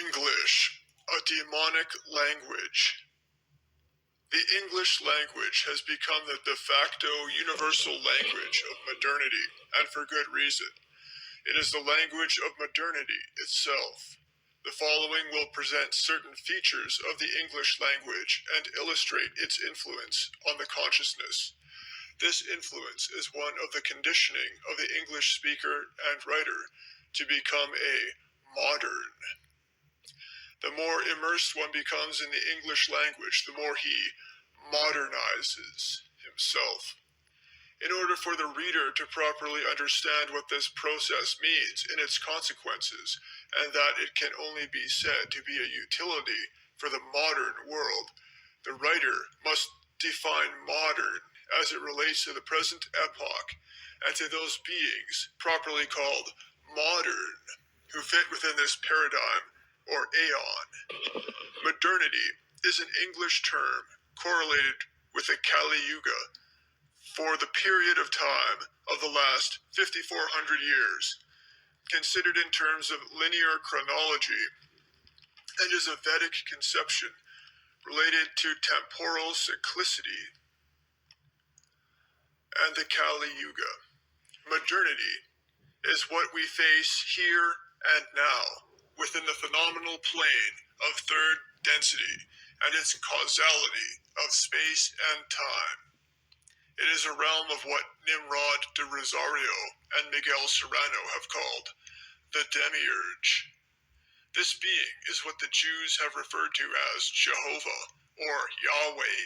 English, a demonic language. The English language has become the de facto universal language of modernity, and for good reason. It is the language of modernity itself. The following will present certain features of the English language and illustrate its influence on the consciousness. This influence is one of the conditioning of the English speaker and writer to become a modern. The more immersed one becomes in the English language, the more he modernizes himself. In order for the reader to properly understand what this process means in its consequences, and that it can only be said to be a utility for the modern world, the writer must define modern as it relates to the present epoch and to those beings properly called modern who fit within this paradigm or aeon. Modernity is an English term correlated with the Kali Yuga for the period of time of the last 5,400 years, considered in terms of linear chronology, and is a Vedic conception related to temporal cyclicity and the Kali Yuga. Modernity is what we face here and now within the phenomenal plane of third density and its causality of space and time. It is a realm of what Nimrod de Rosario and Miguel Serrano have called the demiurge. This being is what the Jews have referred to as Jehovah or Yahweh,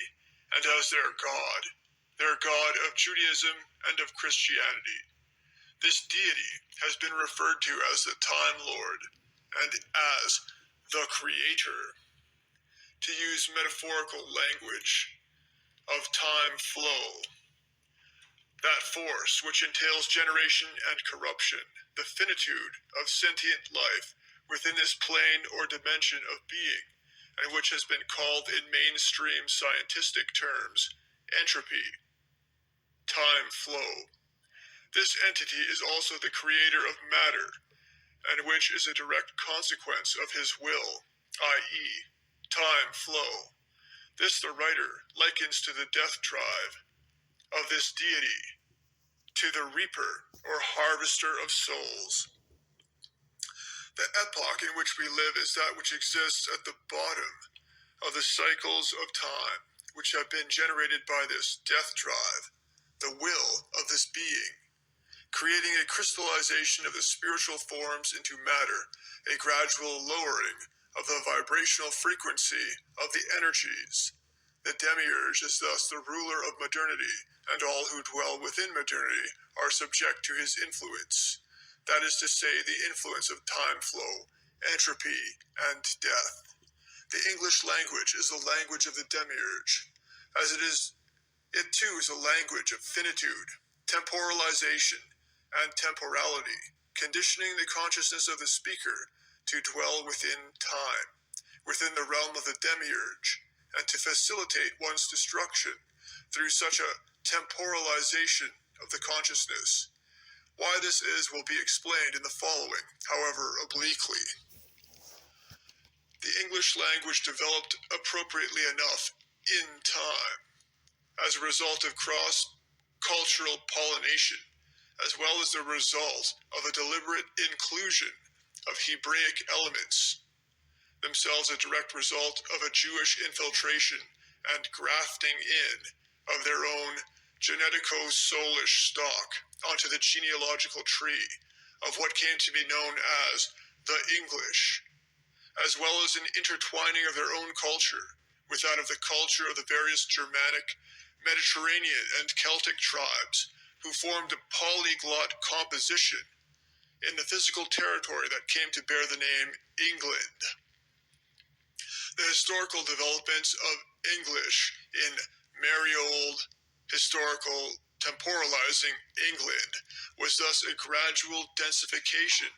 and as their God of Judaism and of Christianity. This deity has been referred to as the Time Lord and as the Creator. To use metaphorical language of time flow, that force which entails generation and corruption, the finitude of sentient life within this plane or dimension of being, and which has been called in mainstream scientific terms entropy, time flow. This entity is also the creator of matter, and which is a direct consequence of his will, i.e., time flow. This the writer likens to the death drive of this deity, to the reaper or harvester of souls. The epoch in which we live is that which exists at the bottom of the cycles of time, which have been generated by this death drive, the will of this being, creating a crystallization of the spiritual forms into matter, a gradual lowering of the vibrational frequency of the energies. The demiurge is thus the ruler of modernity, and all who dwell within modernity are subject to his influence. That is to say, the influence of time flow, entropy, and death. The English language is the language of the demiurge, as it too is a language of finitude, temporalization, and temporality, conditioning the consciousness of the speaker to dwell within time, within the realm of the demiurge, and to facilitate one's destruction through such a temporalization of the consciousness. Why this is will be explained in the following, however obliquely. The English language developed appropriately enough in time, as a result of cross-cultural pollination, as well as the result of a deliberate inclusion of Hebraic elements, themselves a direct result of a Jewish infiltration and grafting in of their own genetico-soulish stock onto the genealogical tree of what came to be known as the English, as well as an intertwining of their own culture with that of the culture of the various Germanic, Mediterranean, and Celtic tribes who formed a polyglot composition in the physical territory that came to bear the name England. The historical developments of English in merry old historical temporalizing England was thus a gradual densification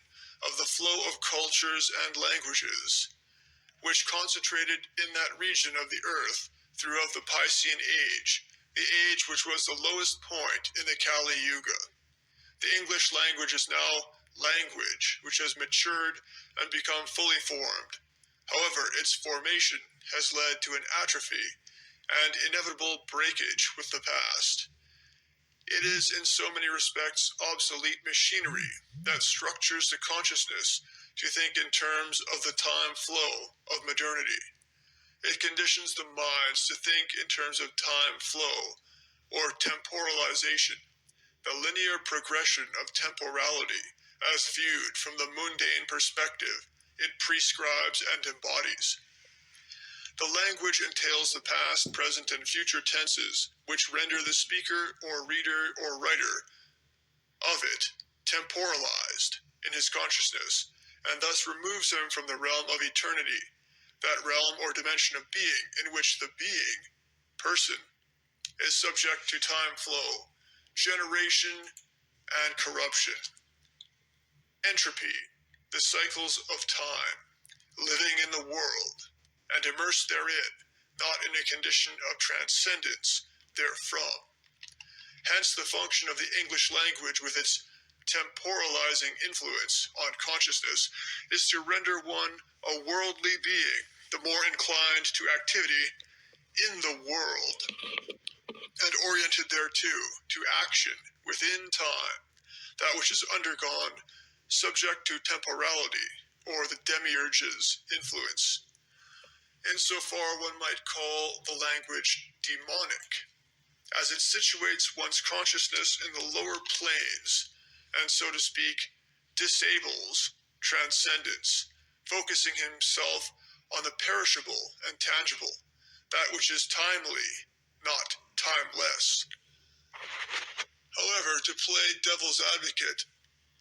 of the flow of cultures and languages, which concentrated in that region of the earth throughout the Piscean Age, the age which was the lowest point in the Kali Yuga. The English language is now language which has matured and become fully formed. However, its formation has led to an atrophy and inevitable breakage with the past. It is in so many respects obsolete machinery that structures the consciousness to think in terms of the time flow of modernity. It conditions the minds to think in terms of time flow, or temporalization, the linear progression of temporality as viewed from the mundane perspective it prescribes and embodies. The language entails the past, present, and future tenses, which render the speaker or reader or writer of it temporalized in his consciousness, and thus removes him from the realm of eternity, that realm or dimension of being in which the being, person, is subject to time flow, generation, and corruption. Entropy, the cycles of time, living in the world, and immersed therein, not in a condition of transcendence therefrom. Hence the function of the English language with its temporalizing influence on consciousness is to render one a worldly being, the more inclined to activity in the world, and oriented thereto, to action within time, that which is undergone, subject to temporality, or the demiurge's influence. Insofar one might call the language demonic, as it situates one's consciousness in the lower planes, and so to speak, disables transcendence, focusing himself on the perishable and tangible, that which is timely, not timeless. However, to play devil's advocate,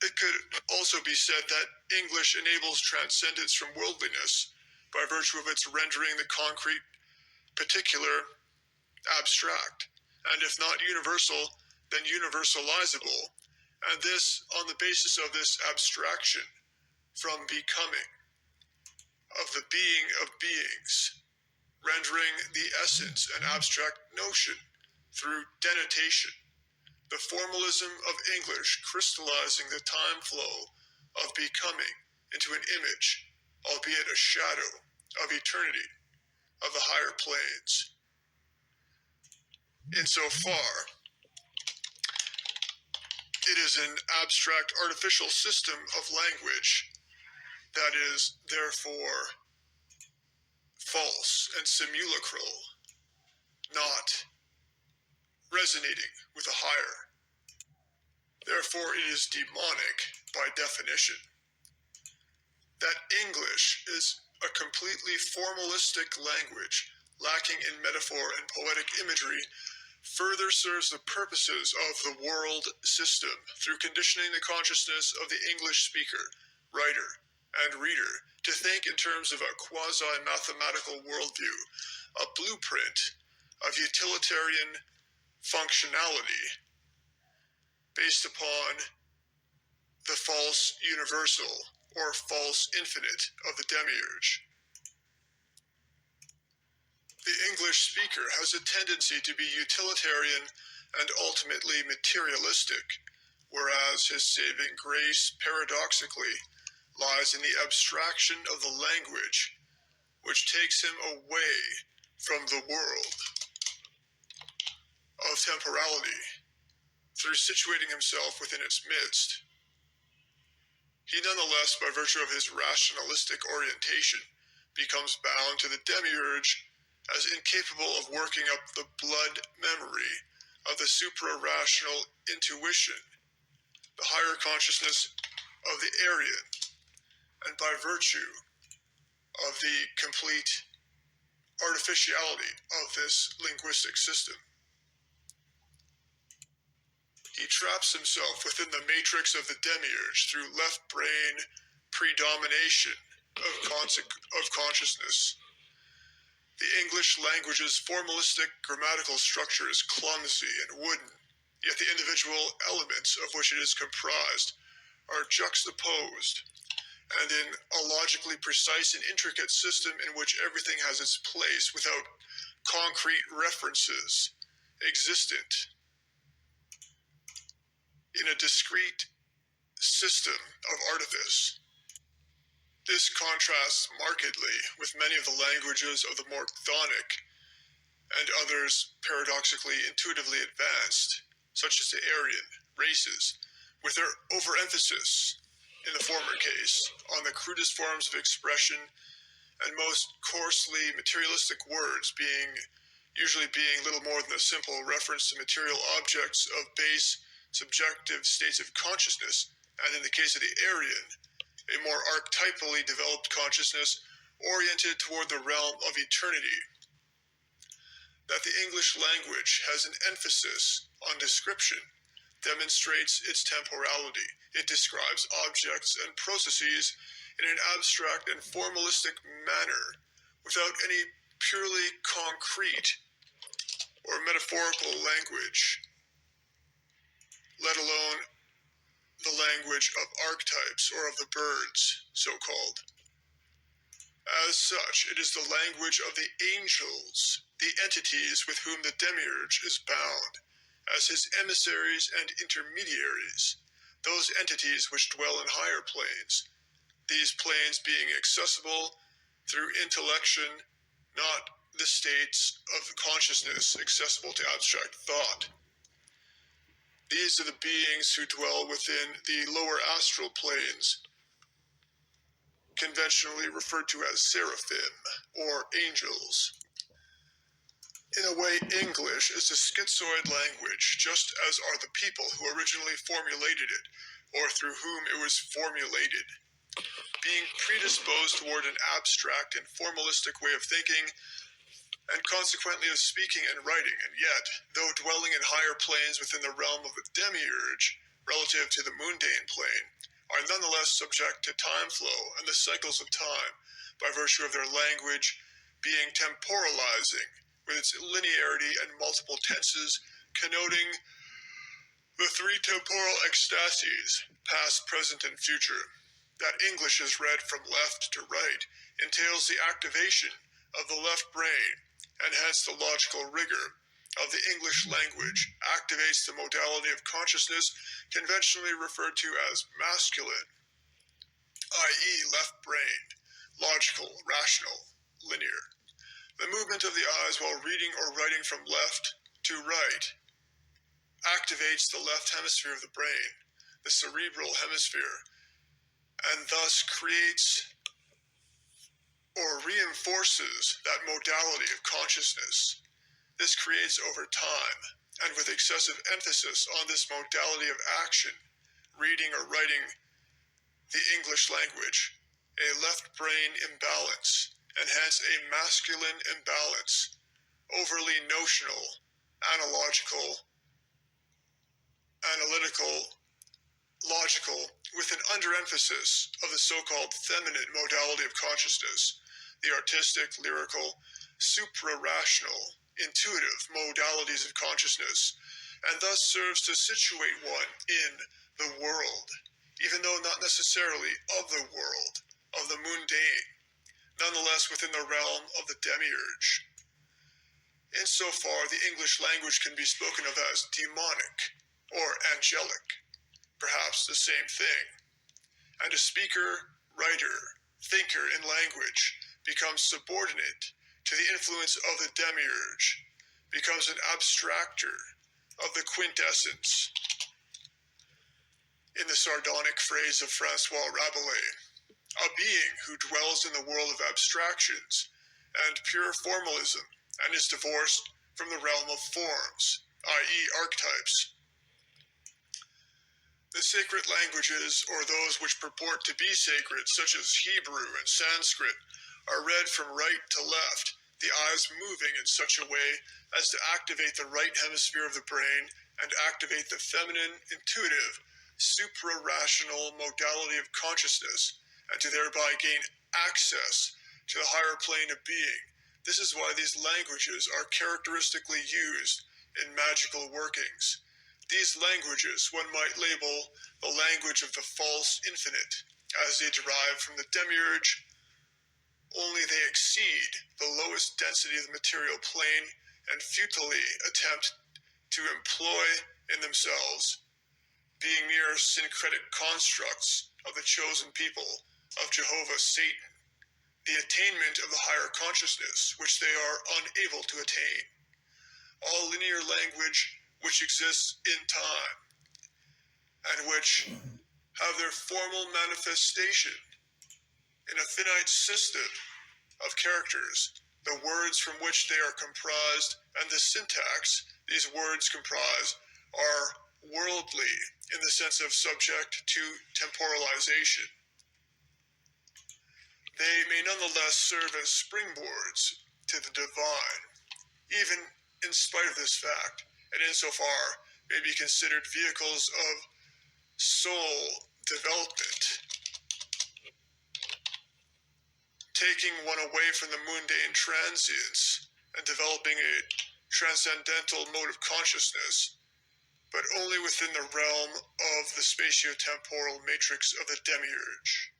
it could also be said that English enables transcendence from worldliness by virtue of its rendering the concrete particular abstract, and if not universal, then universalizable, and this on the basis of this abstraction from becoming, of the being of beings, rendering the essence an abstract notion through denotation, the formalism of English crystallizing the time flow of becoming into an image, albeit a shadow, of eternity, of the higher planes. Insofar, it is an abstract artificial system of language that is, therefore, false and simulacral, not resonating with the higher. Therefore, it is demonic by definition. That English is a completely formalistic language, lacking in metaphor and poetic imagery, further serves the purposes of the world system through conditioning the consciousness of the English speaker, writer, and reader to think in terms of a quasi-mathematical worldview, a blueprint of utilitarian functionality based upon the false universal or false infinite of the demiurge. The English speaker has a tendency to be utilitarian and ultimately materialistic, whereas his saving grace paradoxically lies in the abstraction of the language, which takes him away from the world of temporality through situating himself within its midst. He nonetheless, by virtue of his rationalistic orientation, becomes bound to the demiurge as incapable of working up the blood memory of the supra-rational intuition, the higher consciousness of the Aryan, and by virtue of the complete artificiality of this linguistic system. He traps himself within the matrix of the demiurge through left brain predomination of consciousness. The English language's formalistic grammatical structure is clumsy and wooden, yet the individual elements of which it is comprised are juxtaposed, and in a logically precise and intricate system in which everything has its place without concrete references existent in a discrete system of artifice. This contrasts markedly with many of the languages of the more chthonic and others paradoxically intuitively advanced, such as the Aryan races, with their overemphasis, in the former case, on the crudest forms of expression and most coarsely materialistic words usually being little more than a simple reference to material objects of base, subjective states of consciousness, and in the case of the Aryan, a more archetypally developed consciousness oriented toward the realm of eternity. That the English language has an emphasis on description demonstrates its temporality. It describes objects and processes in an abstract and formalistic manner without any purely concrete or metaphorical language, let alone the language of archetypes or of the birds, so-called. As such, it is the language of the angels, the entities with whom the demiurge is bound, as his emissaries and intermediaries, those entities which dwell in higher planes, these planes being accessible through intellection, not the states of consciousness accessible to abstract thought. These are the beings who dwell within the lower astral planes, conventionally referred to as seraphim, or angels. In a way, English is a schizoid language, just as are the people who originally formulated it, or through whom it was formulated. Being predisposed toward an abstract and formalistic way of thinking, and consequently of speaking and writing, and yet, though dwelling in higher planes within the realm of the demiurge, relative to the mundane plane, are nonetheless subject to time flow and the cycles of time, by virtue of their language being temporalizing, with its linearity and multiple tenses, connoting the three temporal ecstasies, past, present, and future. That English is read from left to right entails the activation of the left brain, and hence the logical rigor of the English language activates the modality of consciousness conventionally referred to as masculine, i.e. left-brained, logical, rational, linear. The movement of the eyes while reading or writing from left to right activates the left hemisphere of the brain, the cerebral hemisphere, and thus creates or reinforces that modality of consciousness. This creates over time, and with excessive emphasis on this modality of action, reading or writing the English language, a left brain imbalance, and hence a masculine imbalance, overly notional, analogical, analytical, logical, with an underemphasis of the so-called feminine modality of consciousness, the artistic, lyrical, supra-rational, intuitive modalities of consciousness, and thus serves to situate one in the world, even though not necessarily of the world, of the mundane, nonetheless within the realm of the demiurge. Insofar, the English language can be spoken of as demonic or angelic, perhaps the same thing, and a speaker, writer, thinker in language becomes subordinate to the influence of the demiurge, becomes an abstractor of the quintessence. In the sardonic phrase of Francois Rabelais, a being who dwells in the world of abstractions and pure formalism and is divorced from the realm of forms, i.e. archetypes. The sacred languages, or those which purport to be sacred, such as Hebrew and Sanskrit, are read from right to left, the eyes moving in such a way as to activate the right hemisphere of the brain and activate the feminine, intuitive, supra-rational modality of consciousness, and to thereby gain access to the higher plane of being. This is why these languages are characteristically used in magical workings. These languages one might label the language of the false infinite, as they derive from the demiurge, only they exceed the lowest density of the material plane and futilely attempt to employ in themselves being mere syncretic constructs of the chosen people of Jehovah Satan, the attainment of the higher consciousness which they are unable to attain. All linear language which exists in time, and which have their formal manifestation in a finite system of characters, the words from which they are comprised, and the syntax these words comprise, are worldly in the sense of subject to temporalization. They may nonetheless serve as springboards to the divine, even in spite of this fact, and insofar may be considered vehicles of soul development, taking one away from the mundane transience and developing a transcendental mode of consciousness, but only within the realm of the spatio-temporal matrix of the demiurge.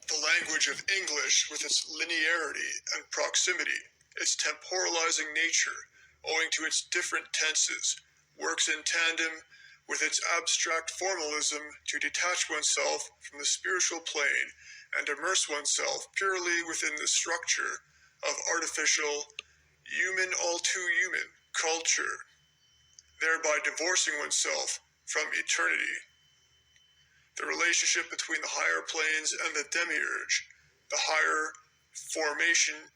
The language of English, with its linearity and proximity, its temporalizing nature, owing to its different tenses, works in tandem with its abstract formalism to detach oneself from the spiritual plane and immerse oneself purely within the structure of artificial, human, all too human culture, thereby divorcing oneself from eternity. The relationship between the higher planes and the demiurge, the higher formation,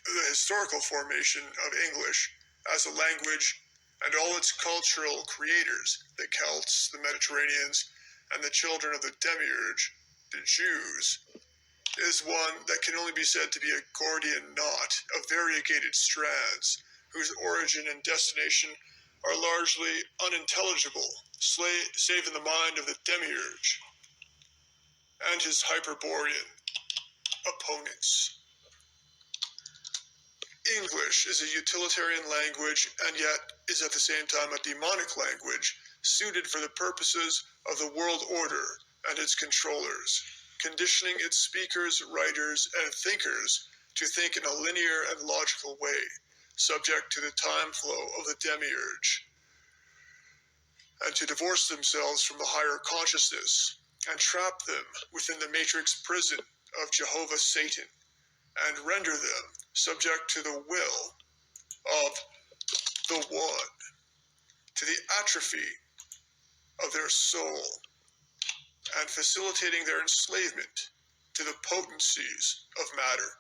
the historical formation of English as a language, and all its cultural creators, the Celts, the Mediterraneans, and the children of the demiurge, the Jews, is one that can only be said to be a Gordian knot of variegated strands, whose origin and destination are largely unintelligible, save in the mind of the demiurge and his Hyperborean opponents. English is a utilitarian language, and yet is at the same time a demonic language, suited for the purposes of the world order and its controllers, conditioning its speakers, writers, and thinkers to think in a linear and logical way, subject to the time flow of the demiurge, and to divorce themselves from the higher consciousness and trap them within the matrix prison of Jehovah Satan, and render them subject to the will of the one, to the atrophy of their soul, and facilitating their enslavement to the potencies of matter.